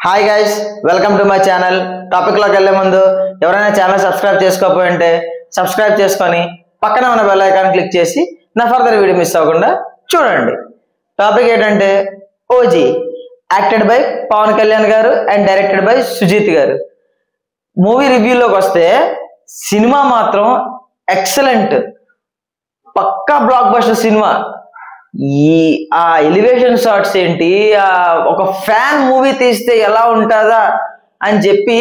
Hi guys, welcome to my channel. టాపిక్లోకి వెళ్ళే ముందు ఎవరైనా ఛానల్ సబ్స్క్రైబ్ చేసుకోకపోయింటే సబ్స్క్రైబ్ చేసుకొని పక్కన ఉన్న బెల్ ఐకాన్ క్లిక్ చేసి నా ఫర్దర్ వీడియో మిస్ అవ్వకుండా చూడండి. టాపిక్ ఏంటంటే OG, acted by Pawan Kalyan garu and directed by Sujith గారు. మూవీ రివ్యూలోకి వస్తే సినిమా మాత్రం ఎక్సలెంట్, పక్కా బ్లాక్ బస్టర్ సినిమా. ఆ ఎలివేషన్ షాట్స్ ఏంటి, ఒక ఫ్యాన్ మూవీ తీస్తే ఎలా ఉంటుందా అని చెప్పి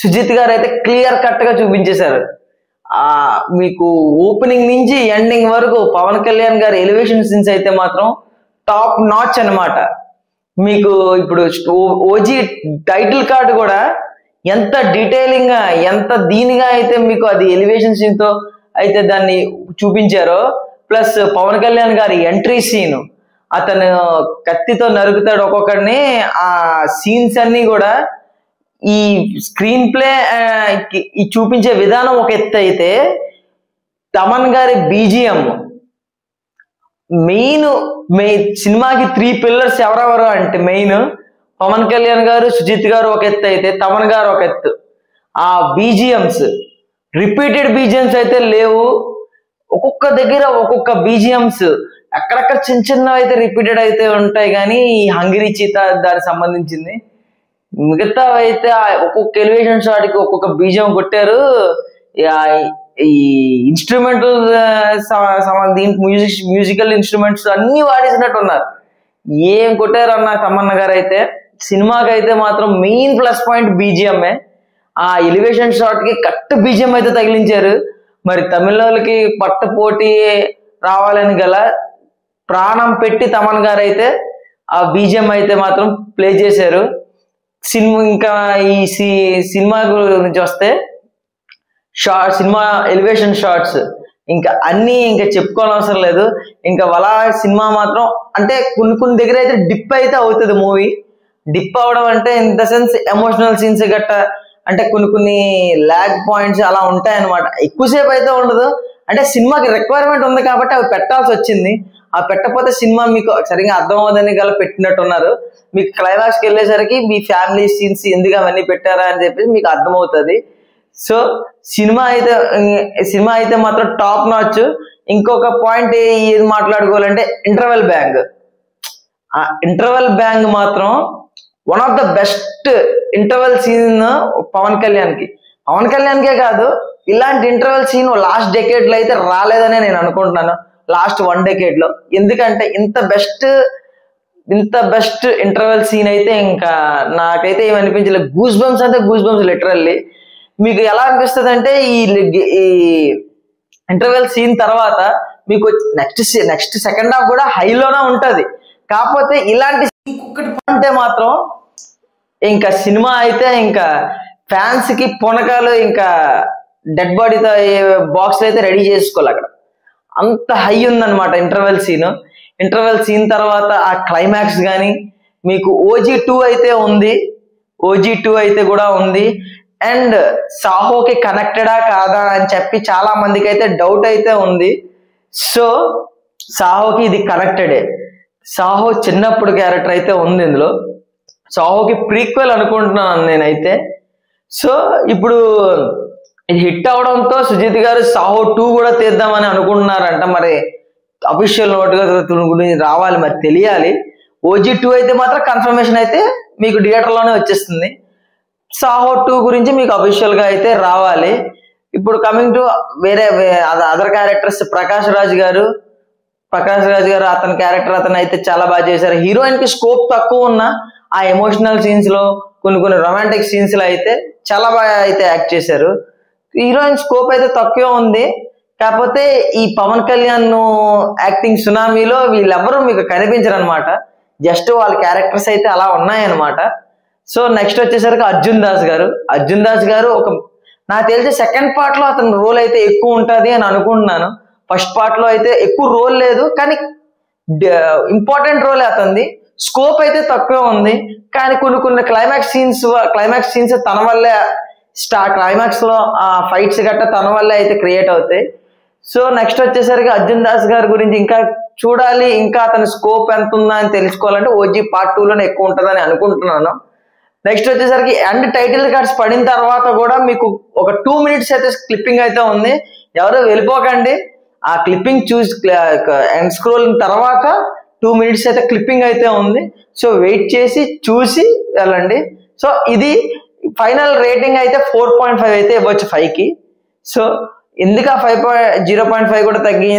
సుజిత్ గారు అయితే క్లియర్ కట్ గా చూపించేశారు. మీకు ఓపెనింగ్ నుంచి ఎండింగ్ వరకు పవన్ కళ్యాణ్ గారి ఎలివేషన్ సీన్స్ అయితే మాత్రం టాప్ నాచ్ అన్నమాట. మీకు ఇప్పుడు ఓజీ టైటిల్ కార్డు కూడా ఎంత డీటెయిలింగ్ గా, ఎంత దీనిగా అయితే మీకు అది ఎలివేషన్ సీన్ తో అయితే దాన్ని చూపించారో, ప్లస్ పవన్ కళ్యాణ్ గారి ఎంట్రీ సీన్, అతను కత్తితో నరుకుతాడు ఒక్కొక్కడిని. ఆ సీన్స్ అన్ని కూడా ఈ స్క్రీన్ ప్లే ఈ చూపించే విధానం ఒక ఎత్తు అయితే, తమన్ గారి బీజిఎం మెయిన్ సినిమాకి 3 పిల్లర్స్ ఎవరెవరు అంటే మెయిన్ పవన్ కళ్యాణ్ గారు, సుజిత్ గారు ఒక ఎత్తు అయితే తమన్ గారు ఒక ఎత్తు. ఆ బీజిఎంస్ రిపీటెడ్ బీజిఎంస్ అయితే లేవు, ఒక్కొక్క దగ్గర ఒక్కొక్క బీజిఎంస్ అక్కడక్కడ చిన్న చిన్నవి అయితే రిపీటెడ్ అయితే ఉంటాయి. కానీ ఈ హంగిరి చీత దానికి సంబంధించింది మిగతా అయితే ఒక్కొక్క ఎలివేషన్ షాట్ కి ఒక్కొక్క బీజిఎం కొట్టారు. ఈ ఇన్స్ట్రుమెంటల్ మ్యూజికల్ ఇన్స్ట్రుమెంట్స్ అన్ని వాడేసినట్టు ఉన్నారు. ఏం కొట్టారు అన్న తమన్న గారు అయితే. సినిమాకి అయితే మాత్రం మెయిన్ ప్లస్ పాయింట్ బీజిఎంఏ. ఆ ఎలివేషన్ షాట్ కి కట్ బీజిఎం అయితే తగిలించారు. మరి తమిళకి పట్టు పోటీ రావాలని గల ప్రాణం పెట్టి తమన్ గారు అయితే ఆ బీజిఎం అయితే మాత్రం ప్లే చేశారు. ఇంకా ఈ సినిమా గురించి వస్తే సినిమా ఎలివేషన్ షాట్స్ ఇంకా అన్ని ఇంకా చెప్పుకోని అవసరం లేదు. ఇంకా అలా సినిమా మాత్రం అంటే కొన్ని దగ్గర అయితే డిప్ అయితే అవుతుంది మూవీ. డిప్ అవడం అంటే in the sense emotional scenes గట్ట, అంటే కొన్ని ల్యాగ్ పాయింట్స్ అలా ఉంటాయన్నమాట. ఎక్కువసేపు అయితే ఉండదు, అంటే సినిమాకి రిక్వైర్మెంట్ ఉంది కాబట్టి అవి పెట్టాల్సి వచ్చింది. ఆ పెట్టకపోతే సినిమా మీకు సరిగ్గా అర్థం అవ్వదని గల పెట్టినట్టున్నారు. మీకు క్లైమాక్స్కి వెళ్ళేసరికి మీ ఫ్యామిలీ సీన్స్ ఎందుకు అవన్నీ పెట్టారా అని చెప్పేసి మీకు అర్థమవుతుంది. సో సినిమా అయితే మాత్రం టాప్ నాచ్. ఇంకొక పాయింట్ ఏది మాట్లాడుకోవాలంటే ఇంటర్వెల్ బ్యాంగ్. ఆ ఇంటర్వెల్ బ్యాంగ్ మాత్రం one of the best interval scene Pawan కళ్యాణ్కే కాదు, ఇలాంటి ఇంటర్వెల్ సీన్ లాస్ట్ డెకేడ్ లో అయితే రాలేదనే నేను అనుకుంటున్నాను, లాస్ట్ 1 decade లో. ఎందుకంటే ఇంత బెస్ట్ ఇంటర్వెల్ సీన్ అయితే ఇంకా నాకైతే ఏమనిపించలేదు. గూస్ బంప్స్ అంటే గూస్ బంప్స్ లిటరల్లీ. మీకు ఎలా అనిపిస్తుంది అంటే ఈ ఇంటర్వెల్ సీన్ తర్వాత మీకు నెక్స్ట్ సెకండ్ హాఫ్ కూడా హైలోనే ఉంటది. కాకపోతే ఇలాంటి ఇంకొకటి అంటే మాత్రం ఇంకా సినిమా అయితే ఇంకా ఫ్యాన్స్ కి పొనకాలు ఇంకా డెడ్ బాడీతో బాక్స్ అయితే రెడీ చేసుకోవాలి. అక్కడ అంత హై ఉందన్నమాట ఇంటర్వెల్ సీన్ తర్వాత ఆ క్లైమాక్స్ కానీ మీకు ఓజీ 2 అయితే కూడా ఉంది. అండ్ సాహోకి కనెక్టెడా కాదా అని చెప్పి చాలా మందికి అయితే డౌట్ అయితే ఉంది. సో సాహోకి ఇది కనెక్టెడే. సాహో చిన్నప్పుడు క్యారెక్టర్ అయితే ఉంది ఇందులో. సాహోకి ప్రీక్వెల్ అనుకుంటున్నాను నేనైతే. సో ఇప్పుడు ఇది హిట్ అవడంతో సుజిత్ గారు సాహో 2 కూడా తీద్దామని అనుకుంటున్నారంట. మరి అఫీషియల్ నోట్గా రావాలి, మరి తెలియాలి. ఓజీ 2 అయితే మాత్రం కన్ఫర్మేషన్ అయితే మీకు థియేటర్లోనే వచ్చేస్తుంది. సాహో 2 గురించి మీకు అఫీషియల్ గా అయితే రావాలి. ఇప్పుడు కమింగ్ టు వేరే అదర్ క్యారెక్టర్స్, ప్రకాష్ రాజ్ గారు అతని క్యారెక్టర్ అతను అయితే చాలా బాగా చేశారు. హీరోయిన్ కి స్కోప్ తక్కువ ఉన్న ఆ ఎమోషనల్ సీన్స్ లో కొన్ని రొమాంటిక్ సీన్స్ లో అయితే చాలా బాగా అయితే యాక్ట్ చేశారు. హీరోయిన్ స్కోప్ అయితే తక్కువ ఉంది. కాకపోతే ఈ పవన్ కళ్యాణ్ యాక్టింగ్ సునామీలో వీళ్ళెవరూ మీకు కనిపించరు అనమాట. జస్ట్ వాళ్ళ క్యారెక్టర్స్ అయితే అలా ఉన్నాయన్నమాట. సో నెక్స్ట్ వచ్చేసరికి అర్జున్ దాస్ గారు నాకు తెలిసి సెకండ్ పార్ట్ లో అతని రోల్ అయితే ఎక్కువ ఉంటుంది అని అనుకుంటున్నాను. ఫస్ట్ పార్ట్ లో అయితే ఎక్కువ రోల్ లేదు, కానీ ఇంపార్టెంట్ రోల్ అతనిది. స్కోప్ అయితే తక్కువ ఉంది, కానీ కొన్ని క్లైమాక్స్ సీన్స్ తన వల్లే క్లైమాక్స్ లో ఆ ఫైట్స్ గట్ట తన వల్లే అయితే క్రియేట్ అవుతాయి. సో నెక్స్ట్ వచ్చేసరికి అర్జున్ దాస్ గారి గురించి ఇంకా చూడాలి, ఇంకా అతని స్కోప్ ఎంత ఉందా అని తెలుసుకోవాలంటే ఓజీ పార్ట్ 2లోనే ఎక్కువ ఉంటుందని అనుకుంటున్నాను. నెక్స్ట్ వచ్చేసరికి ఎండ్ టైటిల్ కార్డ్స్ పడిన తర్వాత కూడా మీకు ఒక 2 minutes అయితే క్లిప్పింగ్ అయితే ఉంది. ఎవరు వెళ్ళిపోకండి, ఆ క్లిప్పింగ్ చూసి ఎండ్ స్క్రోలింగ్ తర్వాత 2 minutes అయితే క్లిప్పింగ్ అయితే ఉంది. సో వెయిట్ చేసి చూసి వెళ్ళండి. సో ఇది ఫైనల్ రేటింగ్ అయితే 4.5 అయితే ఇవ్వచ్చు 5కి. సో ఎందుకు 0.5 కూడా తగ్గి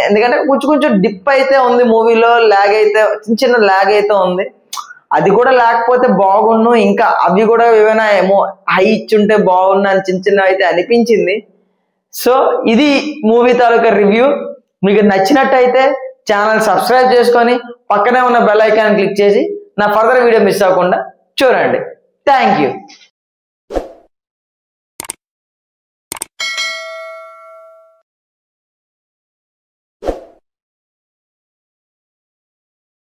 ఎందుకంటే కొంచెం డిప్ అయితే ఉంది మూవీలో, ల్యాగ్ అయితే చిన్న ల్యాగ్ అయితే ఉంది. అది కూడా లేకపోతే బాగున్ను, ఇంకా అవి కూడా ఏమైనా ఏమో హై ఇచ్చుంటే బాగున్నా అని చిన్న అయితే అనిపించింది. సో ఇది మూవీ తాలూకా రివ్యూ. మీకు నచ్చినట్టయితే ఛానల్ సబ్స్క్రైబ్ చేసుకొని పక్కనే ఉన్న బెల్ ఐకాన్ క్లిక్ చేసి నా ఫర్దర్ వీడియో మిస్ అవ్వకుండా చూడండి. Thank you.